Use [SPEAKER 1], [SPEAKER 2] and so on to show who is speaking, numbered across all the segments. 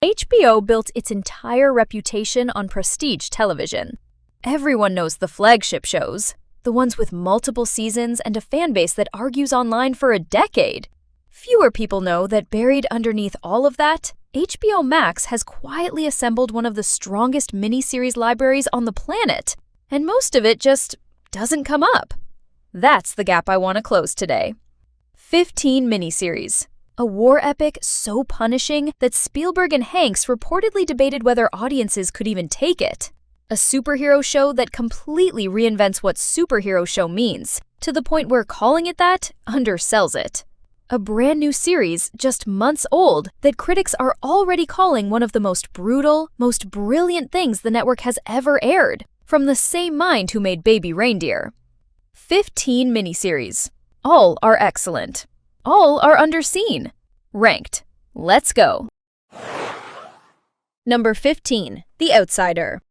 [SPEAKER 1] HBO built its entire reputation on prestige television. Everyone knows the flagship shows, the ones with multiple seasons and a fan base that argues online for a decade. Fewer people know that buried underneath all of that, HBO Max has quietly assembled one of the strongest miniseries libraries on the planet, and most of it just doesn't come up. That's the gap I want to close today. 15 miniseries. A war epic so punishing that Spielberg and Hanks reportedly debated whether audiences could even take it. A superhero show that completely reinvents what superhero show means, to the point where calling it that undersells it. A brand new series, just months old, that critics are already calling one of the most brutal, most brilliant things the network has ever aired, from the same mind who made Baby Reindeer. 15 miniseries. All are excellent. All are underseen. Ranked. Let's go. Number 15. The Outsider.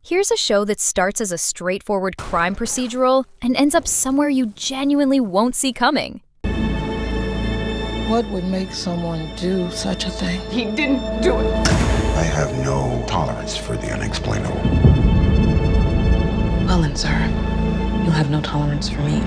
[SPEAKER 1] Here's a show that starts as a straightforward crime procedural and ends up somewhere you genuinely won't see coming.
[SPEAKER 2] What would make someone do such a thing?
[SPEAKER 3] He didn't do it.
[SPEAKER 4] I have no tolerance for the unexplainable.
[SPEAKER 3] Well then, sir, you'll have no tolerance for me.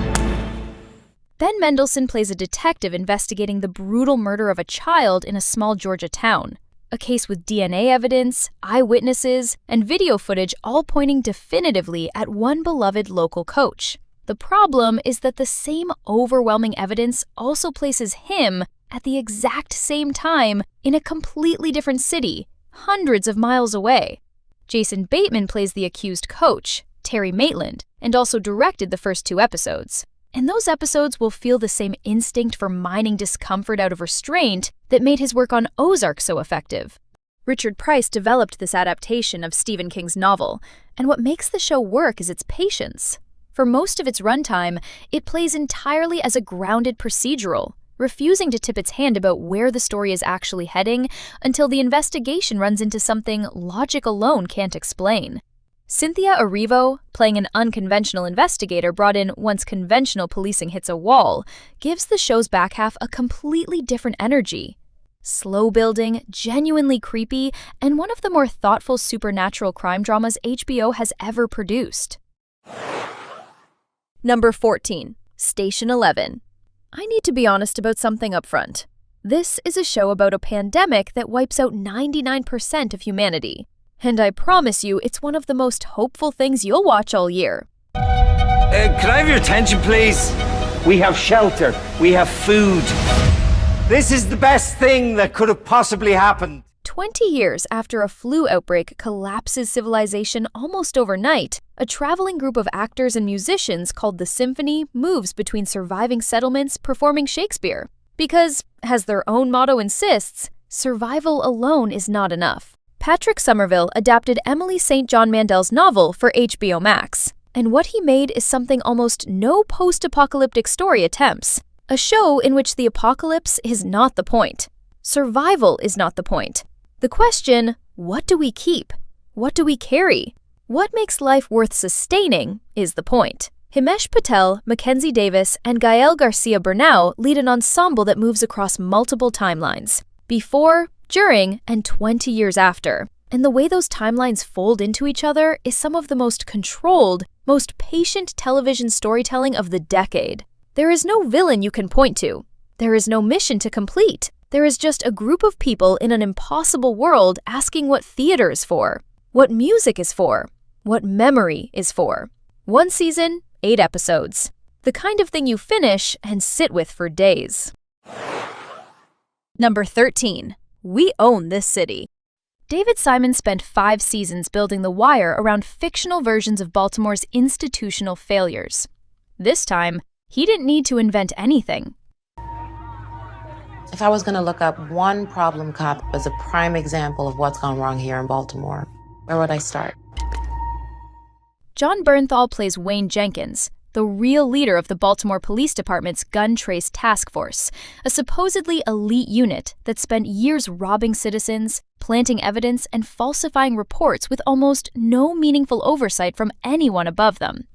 [SPEAKER 1] Ben Mendelsohn plays a detective investigating the brutal murder of a child in a small Georgia town. A case with DNA evidence, eyewitnesses, and video footage all pointing definitively at one beloved local coach. The problem is that the same overwhelming evidence also places him at the exact same time in a completely different city, hundreds of miles away. Jason Bateman plays the accused coach, Terry Maitland, and also directed the first 2 episodes. And those episodes will feel the same instinct for mining discomfort out of restraint that made his work on Ozark so effective. Richard Price developed this adaptation of Stephen King's novel, and what makes the show work is its patience. For most of its runtime, it plays entirely as a grounded procedural, refusing to tip its hand about where the story is actually heading until the investigation runs into something logic alone can't explain. Cynthia Erivo, playing an unconventional investigator brought in once conventional policing hits a wall, gives the show's back half a completely different energy. Slow building, genuinely creepy, and one of the more thoughtful supernatural crime dramas HBO has ever produced. Number 14. Station 11. I need to be honest about something up front. This is a show about a pandemic that wipes out 99% of humanity. And I promise you, it's one of the most hopeful things you'll watch all year.
[SPEAKER 5] Can I have your attention, please? We have shelter. We have food. This is the best thing that could have possibly happened.
[SPEAKER 1] 20 years after a flu outbreak collapses civilization almost overnight, a traveling group of actors and musicians called the Symphony moves between surviving settlements performing Shakespeare. Because, as their own motto insists, survival alone is not enough. Patrick Somerville adapted Emily St. John Mandel's novel for HBO Max, and what he made is something almost no post-apocalyptic story attempts. A show in which the apocalypse is not the point. Survival is not the point. The question, what do we keep? What do we carry? What makes life worth sustaining is the point. Himesh Patel, Mackenzie Davis, and Gael Garcia Bernal lead an ensemble that moves across multiple timelines. Before, during, and 20 years after. And the way those timelines fold into each other is some of the most controlled, most patient television storytelling of the decade. There is no villain you can point to. There is no mission to complete. There is just a group of people in an impossible world asking what theater is for, what music is for, what memory is for. 1 season, 8 episodes. The kind of thing you finish and sit with for days. Number 13. We own this city. David Simon spent 5 seasons building The Wire around fictional versions of Baltimore's institutional failures. This time, he didn't need to invent anything.
[SPEAKER 6] If I was going to look up one problem cop as a prime example of what's gone wrong here in Baltimore, where would I start?
[SPEAKER 1] Jon Bernthal plays Wayne Jenkins, the real leader of the Baltimore Police Department's Gun Trace Task Force, a supposedly elite unit that spent years robbing citizens, planting evidence, and falsifying reports with almost no meaningful oversight from anyone above them.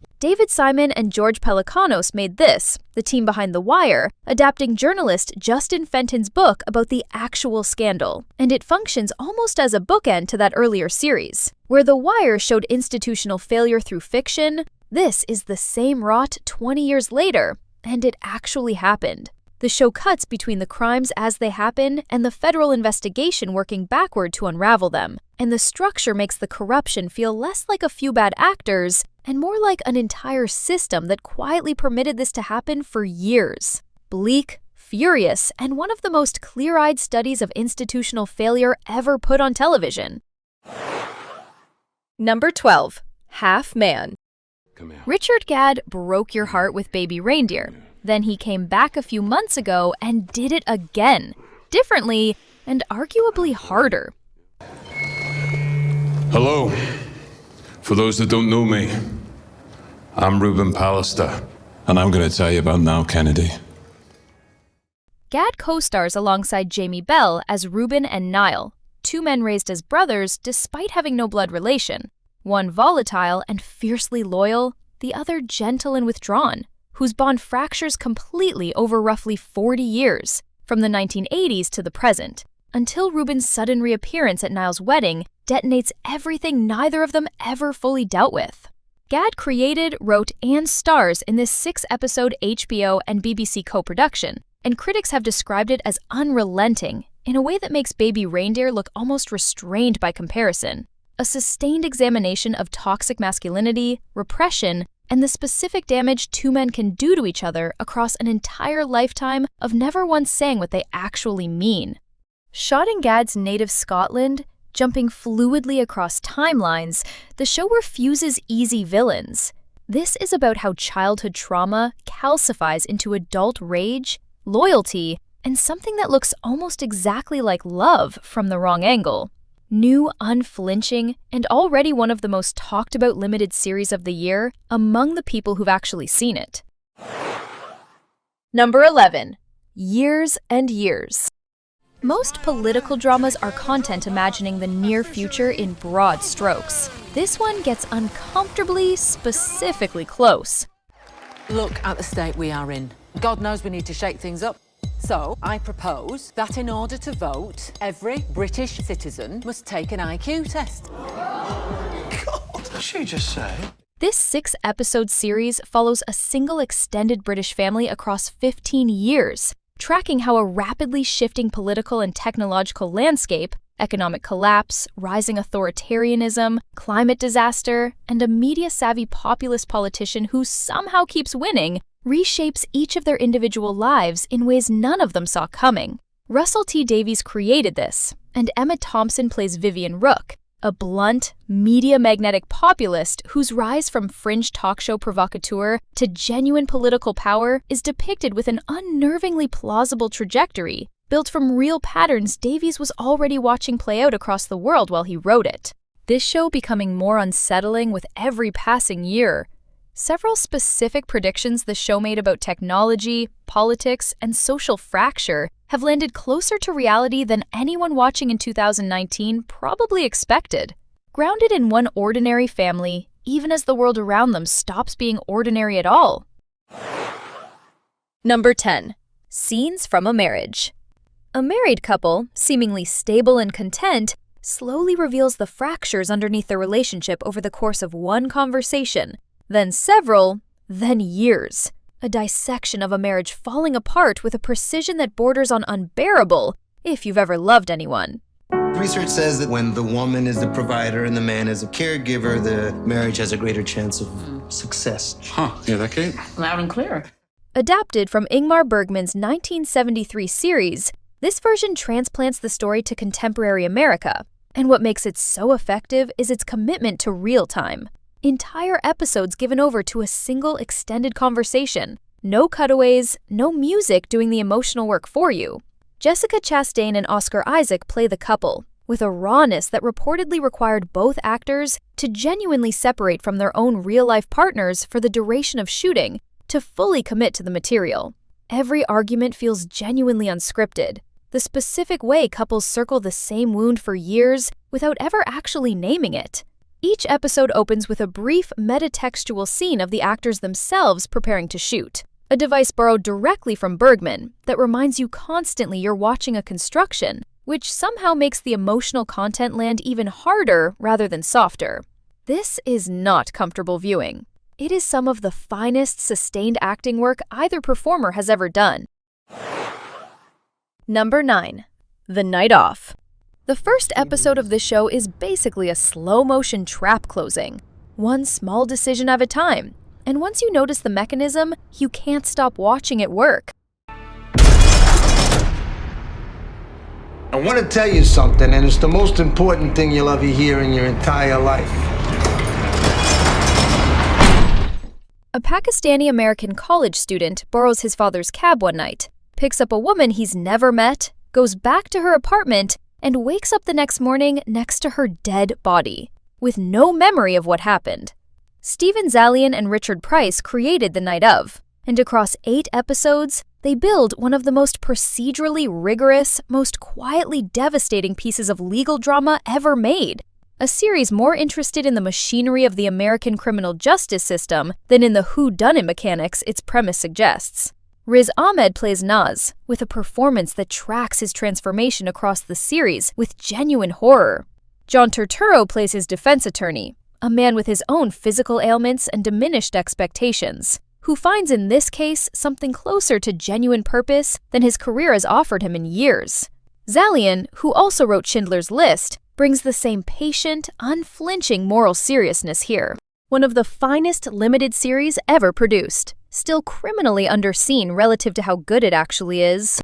[SPEAKER 1] Simon and George Pelecanos made this, the team behind The Wire, adapting journalist Justin Fenton's book about the actual scandal, and it functions almost as a bookend to that earlier series. Where The Wire showed institutional failure through fiction, this is the same rot 20 years later, and it actually happened. The show cuts between the crimes as they happen and the federal investigation working backward to unravel them, and the structure makes the corruption feel less like a few bad actors and more like an entire system that quietly permitted this to happen for years. Bleak, furious, and one of the most clear-eyed studies of institutional failure ever put on television.
[SPEAKER 7] Number 12. Half Man.
[SPEAKER 1] Richard Gadd broke your heart with Baby Reindeer. Then he came back a few months ago and did it again, differently and arguably harder.
[SPEAKER 8] Hello. For those that don't know me, I'm Ruben Pallister, and I'm going to tell you about Now Kennedy.
[SPEAKER 1] Gadd co-stars alongside Jamie Bell as Ruben and Niall, two men raised as brothers despite having no blood relation, one volatile and fiercely loyal, the other gentle and withdrawn, whose bond fractures completely over roughly 40 years, from the 1980s to the present, until Ruben's sudden reappearance at Niall's wedding detonates everything neither of them ever fully dealt with. Gadd created, wrote, and stars in this 6-episode HBO and BBC co-production, and critics have described it as unrelenting, in a way that makes Baby Reindeer look almost restrained by comparison. A sustained examination of toxic masculinity, repression, and the specific damage two men can do to each other across an entire lifetime of never once saying what they actually mean. Shot in Gadd's native Scotland, jumping fluidly across timelines, the show refuses easy villains. This is about how childhood trauma calcifies into adult rage, loyalty, and something that looks almost exactly like love from the wrong angle. New, unflinching, and already one of the most talked about limited series of the year among the people who've actually seen it.
[SPEAKER 7] Number 11. Years and Years.
[SPEAKER 1] Most political dramas are content imagining the near future in broad strokes. This one gets uncomfortably, specifically close.
[SPEAKER 9] Look at the state we are in. God knows we need to shake things up. So, I propose that in order to vote, every British citizen must take an IQ test.
[SPEAKER 5] God, what did she just say?
[SPEAKER 1] This 6-episode series follows a single extended British family across 15 years, tracking how a rapidly shifting political and technological landscape, economic collapse, rising authoritarianism, climate disaster, and a media-savvy populist politician who somehow keeps winning reshapes each of their individual lives in ways none of them saw coming. Russell T Davies created this, and Emma Thompson plays Vivian Rook, a blunt, media-magnetic populist whose rise from fringe talk show provocateur to genuine political power is depicted with an unnervingly plausible trajectory, built from real patterns Davies was already watching play out across the world while he wrote it. This show becoming more unsettling with every passing year. Several specific predictions the show made about technology, politics, and social fracture have landed closer to reality than anyone watching in 2019 probably expected. Grounded in one ordinary family, even as the world around them stops being ordinary at all.
[SPEAKER 7] Number 10. Scenes from a Marriage. A married couple, seemingly stable and content, slowly reveals the fractures underneath their relationship over the course of one conversation, then several, then years. A dissection of a marriage falling apart with a precision that borders on unbearable, if you've ever loved anyone.
[SPEAKER 10] Research says that when the woman is the provider and the man is a caregiver, the marriage has a greater chance of success.
[SPEAKER 8] Huh, yeah, that Kate?
[SPEAKER 9] Loud and clear.
[SPEAKER 1] Adapted from Ingmar Bergman's 1973 series, this version transplants the story to contemporary America, and what makes it so effective is its commitment to real time. Entire episodes given over to a single extended conversation. No cutaways, no music doing the emotional work for you. Jessica Chastain and Oscar Isaac play the couple, with a rawness that reportedly required both actors to genuinely separate from their own real-life partners for the duration of shooting to fully commit to the material. Every argument feels genuinely unscripted. The specific way couples circle the same wound for years without ever actually naming it. Each episode opens with a brief metatextual scene of the actors themselves preparing to shoot, a device borrowed directly from Bergman that reminds you constantly you're watching a construction, which somehow makes the emotional content land even harder rather than softer. This is not comfortable viewing. It is some of the finest sustained acting work either performer has ever done. Number 9. The Night Off. The first episode of this show is basically a slow-motion trap closing, one small decision at a time, and once you notice the mechanism, you can't stop watching it work.
[SPEAKER 10] I want to tell you something, and it's the most important thing you'll ever hear in your entire life.
[SPEAKER 1] A Pakistani-American college student borrows his father's cab one night, picks up a woman he's never met, goes back to her apartment, and wakes up the next morning next to her dead body, with no memory of what happened. Stephen Zaillian and Richard Price created The Night Of, and across 8 episodes, they build one of the most procedurally rigorous, most quietly devastating pieces of legal drama ever made. A series more interested in the machinery of the American criminal justice system than in the whodunit mechanics its premise suggests. Riz Ahmed plays Naz, with a performance that tracks his transformation across the series with genuine horror. John Turturro plays his defense attorney, a man with his own physical ailments and diminished expectations, who finds in this case something closer to genuine purpose than his career has offered him in years. Zaillian, who also wrote Schindler's List, brings the same patient, unflinching moral seriousness here. One of the finest limited series ever produced, still criminally underseen relative to how good it actually is.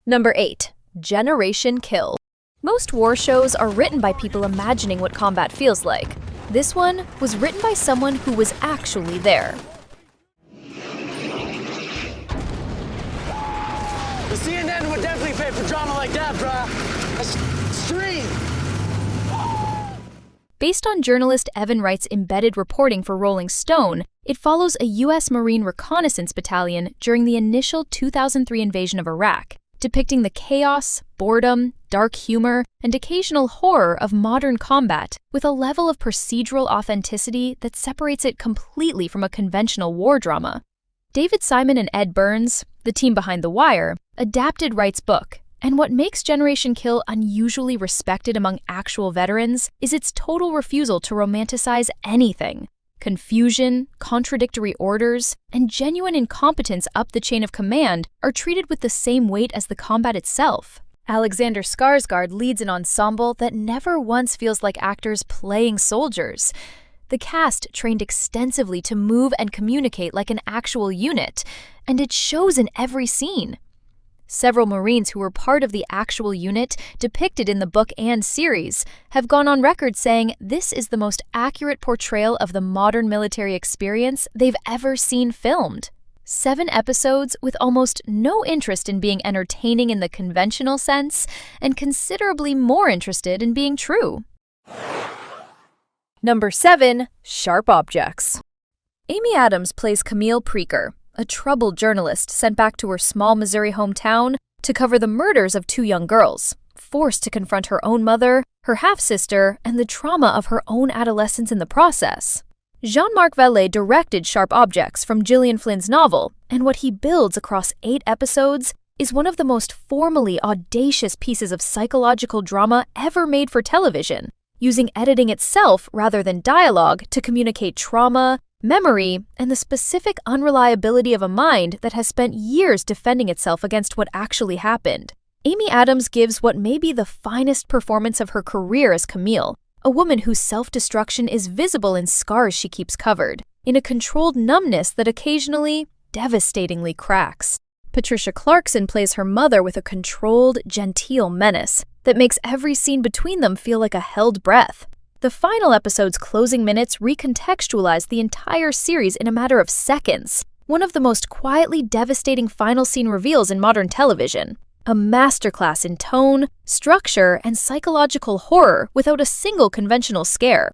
[SPEAKER 1] Number 8. Generation Kill. Most war shows are written by people imagining what combat feels like. This one was written by someone who was actually there.
[SPEAKER 11] The CNN would definitely pay for drama like that, bruh. That's stream.
[SPEAKER 1] Based on journalist Evan Wright's embedded reporting for Rolling Stone, it follows a US Marine Reconnaissance Battalion during the initial 2003 invasion of Iraq, depicting the chaos, boredom, dark humor, and occasional horror of modern combat with a level of procedural authenticity that separates it completely from a conventional war drama. David Simon and Ed Burns, the team behind The Wire, adapted Wright's book, and what makes Generation Kill unusually respected among actual veterans is its total refusal to romanticize anything. Confusion, contradictory orders, and genuine incompetence up the chain of command are treated with the same weight as the combat itself. Alexander Skarsgård leads an ensemble that never once feels like actors playing soldiers. The cast trained extensively to move and communicate like an actual unit, and it shows in every scene. Several Marines who were part of the actual unit depicted in the book and series have gone on record saying this is the most accurate portrayal of the modern military experience they've ever seen filmed. 7 episodes with almost no interest in being entertaining in the conventional sense, and considerably more interested in being true. Number 7. Sharp Objects. Amy Adams plays Camille Preaker, a troubled journalist sent back to her small Missouri hometown to cover the murders of 2 young girls, forced to confront her own mother, her half-sister, and the trauma of her own adolescence in the process. Jean-Marc Vallée directed Sharp Objects from Gillian Flynn's novel, and what he builds across 8 episodes is one of the most formally audacious pieces of psychological drama ever made for television, using editing itself rather than dialogue to communicate trauma, memory, and the specific unreliability of a mind that has spent years defending itself against what actually happened. Amy Adams gives what may be the finest performance of her career as Camille, a woman whose self-destruction is visible in scars she keeps covered, in a controlled numbness that occasionally, devastatingly cracks. Patricia Clarkson plays her mother with a controlled, genteel menace that makes every scene between them feel like a held breath. The final episode's closing minutes recontextualize the entire series in a matter of seconds, one of the most quietly devastating final scene reveals in modern television. A masterclass in tone, structure, and psychological horror without a single conventional scare.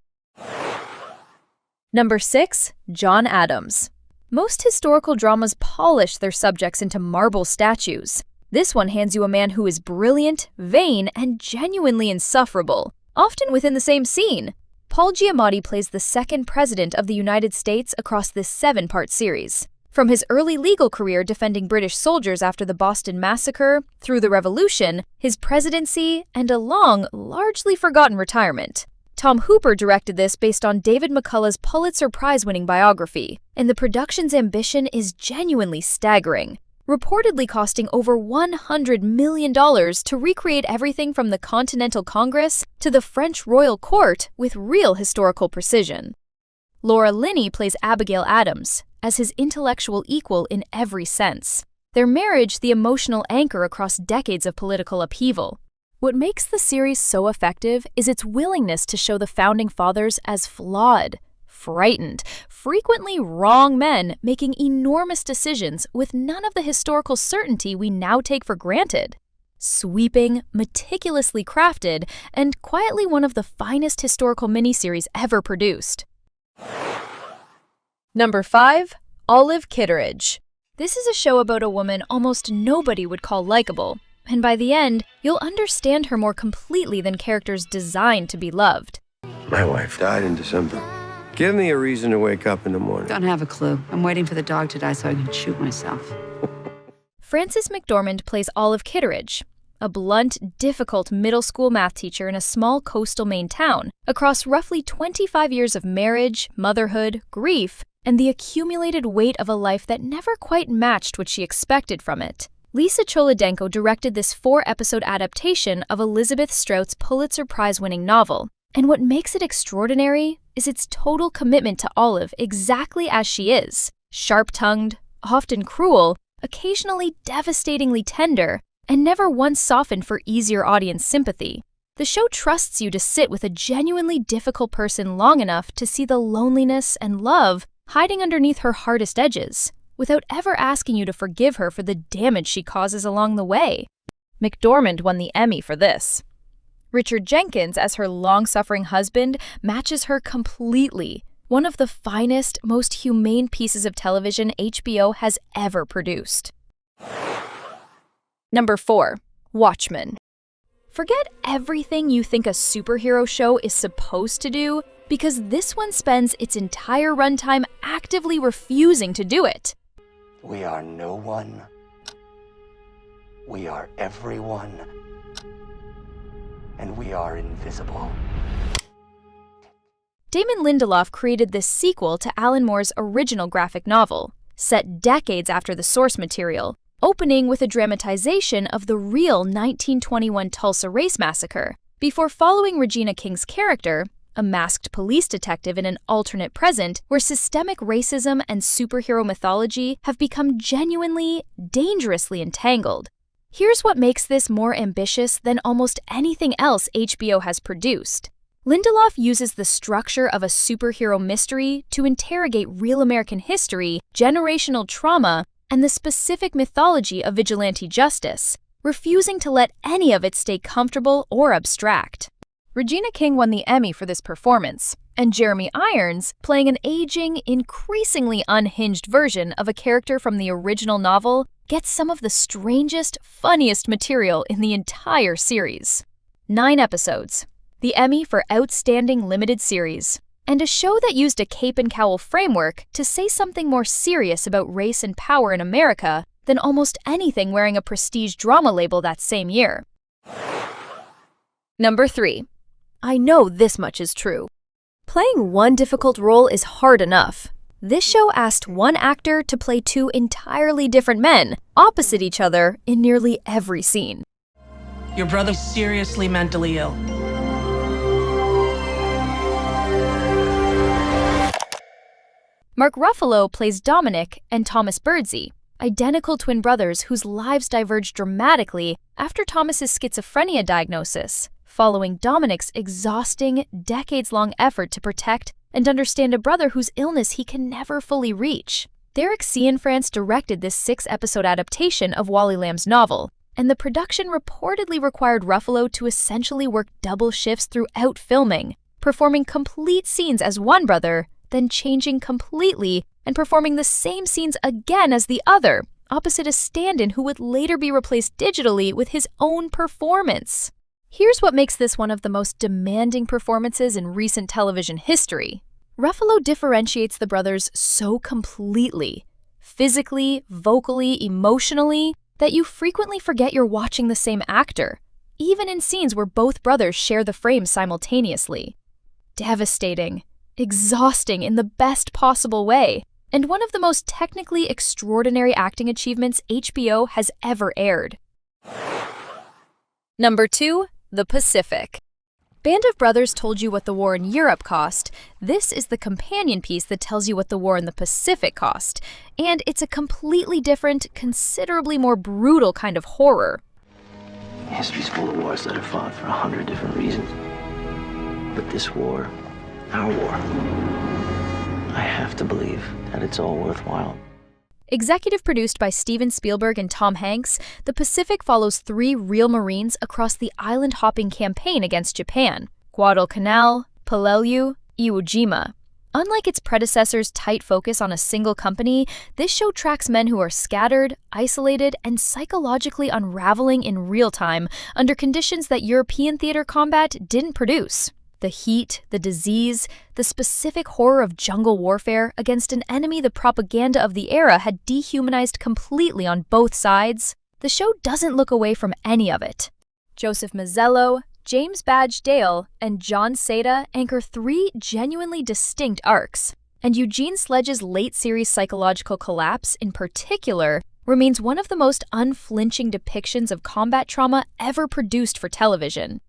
[SPEAKER 1] Number 6. John Adams. Most historical dramas polish their subjects into marble statues. This one hands you a man who is brilliant, vain, and genuinely insufferable,
[SPEAKER 7] often within the same scene. Paul Giamatti plays the second president of the United States across this 7-part series. From his early legal career defending British soldiers after the Boston Massacre, through the Revolution, his presidency, and a long, largely forgotten retirement. Tom Hooper directed this based on David McCullough's Pulitzer Prize-winning biography, and the production's ambition is genuinely staggering, reportedly costing over $100 million to recreate everything from the Continental Congress to the French royal court with real historical precision. Laura Linney plays Abigail Adams, as his intellectual equal in every sense. Their marriage the emotional anchor across decades of political upheaval. What makes the series so effective is its willingness to show the Founding Fathers as flawed, frightened, frequently wrong men making enormous decisions with none of the historical certainty we now take for granted. Sweeping, meticulously crafted, and quietly one of the finest historical miniseries ever produced.
[SPEAKER 1] Number 5. Olive Kitteridge. This is a show about a woman almost nobody would call likable, and by the end, you'll understand her more completely than characters designed to be loved.
[SPEAKER 12] My wife died in December. Give me a reason to wake up in the morning.
[SPEAKER 13] Don't have a clue. I'm waiting for the dog to die so I can shoot myself.
[SPEAKER 1] Frances McDormand plays Olive Kitteridge, a blunt, difficult middle school math teacher in a small coastal Maine town, across roughly 25 years of marriage, motherhood, grief, and the accumulated weight of a life that never quite matched what she expected from it. Lisa Cholodenko directed this 4-episode adaptation of Elizabeth Strout's Pulitzer Prize-winning novel, and what makes it extraordinary is its total commitment to Olive exactly as she is, sharp-tongued, often cruel, occasionally devastatingly tender, and never once softened for easier audience sympathy. The show trusts you to sit with a genuinely difficult person long enough to see the loneliness and love hiding underneath her hardest edges, without ever asking you to forgive her for the damage she causes along the way. McDormand won the Emmy for this. Richard Jenkins, as her long-suffering husband, matches her completely. One of the finest, most humane pieces of television HBO has ever produced. Number 4. Watchmen. Forget everything you think a superhero show is supposed to do, because this one spends its entire runtime actively refusing to do it.
[SPEAKER 14] We are no one. We are everyone. And we are invisible.
[SPEAKER 1] Damon Lindelof created this sequel to Alan Moore's original graphic novel, set decades after the source material, opening with a dramatization of the real 1921 Tulsa Race Massacre, before following Regina King's character, a masked police detective in an alternate present where systemic racism and superhero mythology have become genuinely, dangerously entangled. Here's what makes this more ambitious than almost anything else HBO has produced. Lindelof uses the structure of a superhero mystery to interrogate real American history, generational trauma, and the specific mythology of vigilante justice, refusing to let any of it stay comfortable or abstract. Regina King won the Emmy for this performance, and Jeremy Irons, playing an aging, increasingly unhinged version of a character from the original novel, gets some of the strangest, funniest material in the entire series. 9 episodes, the Emmy for Outstanding Limited Series, and a show that used a cape and cowl framework to say something more serious about race and power in America than almost anything wearing a prestige drama label that same year. Number 3. I know this much is true. Playing one difficult role is hard enough. This show asked one actor to play 2 entirely different men, opposite each other in nearly every scene.
[SPEAKER 15] Your brother's seriously mentally ill.
[SPEAKER 1] Mark Ruffalo plays Dominic and Thomas Birdsey, identical twin brothers whose lives diverge dramatically after Thomas's schizophrenia diagnosis, following Dominic's exhausting, decades-long effort to protect and understand a brother whose illness he can never fully reach. Derek Cianfrance directed this 6-episode adaptation of Wally Lamb's novel, and the production reportedly required Ruffalo to essentially work double shifts throughout filming, performing complete scenes as one brother, then changing completely and performing the same scenes again as the other, opposite a stand-in who would later be replaced digitally with his own performance. Here's what makes this one of the most demanding performances in recent television history. Ruffalo differentiates the brothers so completely, physically, vocally, emotionally, that you frequently forget you're watching the same actor, even in scenes where both brothers share the frame simultaneously. Devastating, exhausting in the best possible way, and one of the most technically extraordinary acting achievements HBO has ever aired.
[SPEAKER 7] Number 2. The Pacific.
[SPEAKER 1] Band of Brothers told you what the war in Europe cost. This is the companion piece that tells you what the war in the Pacific cost. And it's a completely different, considerably more brutal kind of horror.
[SPEAKER 16] History's full of wars that are fought for 100 different reasons. But this war, our war, I have to believe that it's all worthwhile.
[SPEAKER 1] Executive produced by Steven Spielberg and Tom Hanks, The Pacific follows 3 real Marines across the island-hopping campaign against Japan, Guadalcanal, Peleliu, Iwo Jima. Unlike its predecessor's tight focus on a single company, this show tracks men who are scattered, isolated, and psychologically unraveling in real time under conditions that European theater combat didn't produce. The heat, the disease, the specific horror of jungle warfare against an enemy the propaganda of the era had dehumanized completely on both sides. The show doesn't look away from any of it. Joseph Mazzello, James Badge Dale, and John Seda anchor 3 genuinely distinct arcs, and Eugene Sledge's late-series psychological collapse, in particular, remains one of the most unflinching depictions of combat trauma ever produced for television.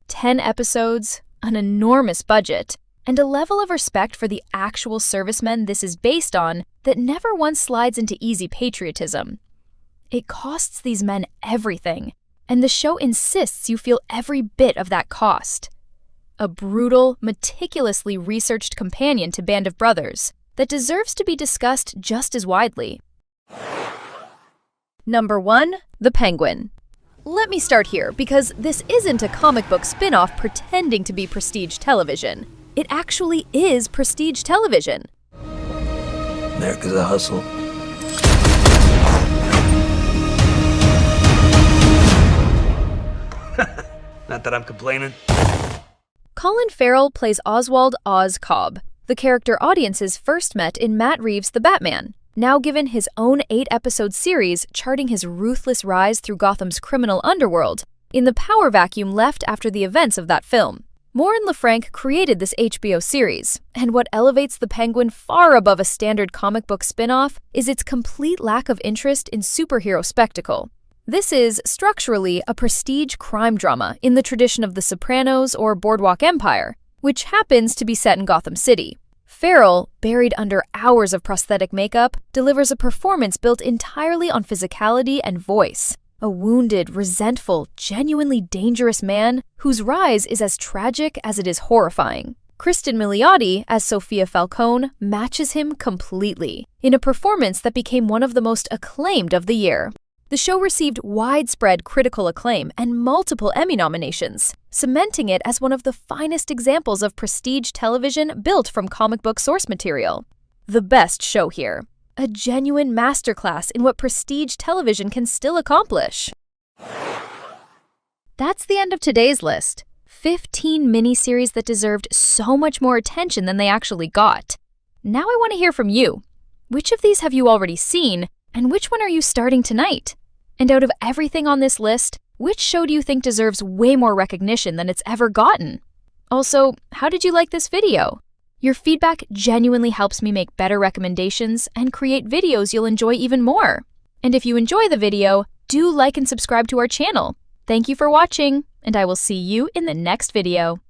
[SPEAKER 1] 10 episodes, an enormous budget, and a level of respect for the actual servicemen this is based on that never once slides into easy patriotism. It costs these men everything, and the show insists you feel every bit of that cost. A brutal, meticulously researched companion to Band of Brothers that deserves to be discussed just as widely.
[SPEAKER 7] Number 1. The Penguin. Let me start here, because this isn't a comic book spin-off pretending to be prestige television. It actually is prestige television.
[SPEAKER 16] America's a hustle.
[SPEAKER 11] Not that I'm complaining.
[SPEAKER 7] Colin Farrell plays Oswald Cobb, the character audiences first met in Matt Reeves' The Batman, now given his own 8-episode series charting his ruthless rise through Gotham's criminal underworld, in the power vacuum left after the events of that film. Morin LaFranc created this HBO series, and what elevates The Penguin far above a standard comic book spin-off is its complete lack of interest in superhero spectacle. This is, structurally, a prestige crime drama in the tradition of The Sopranos or Boardwalk Empire, which happens to be set in Gotham City. Farrell, buried under hours of prosthetic makeup, delivers a performance built entirely on physicality and voice. A wounded, resentful, genuinely dangerous man whose rise is as tragic as it is horrifying. Kristen Milioti, as Sophia Falcone, matches him completely, in a performance that became one of the most acclaimed of the year. The show received widespread critical acclaim and multiple Emmy nominations, cementing it as one of the finest examples of prestige television built from comic book source material. The best show here. A genuine masterclass in what prestige television can still accomplish.
[SPEAKER 1] That's the end of today's list. 15 miniseries that deserved so much more attention than they actually got. Now I want to hear from you. Which of these have you already seen, and which one are you starting tonight? And out of everything on this list, which show do you think deserves way more recognition than it's ever gotten? Also, how did you like this video? Your feedback genuinely helps me make better recommendations and create videos you'll enjoy even more. And if you enjoy the video, do like and subscribe to our channel. Thank you for watching, and I will see you in the next video.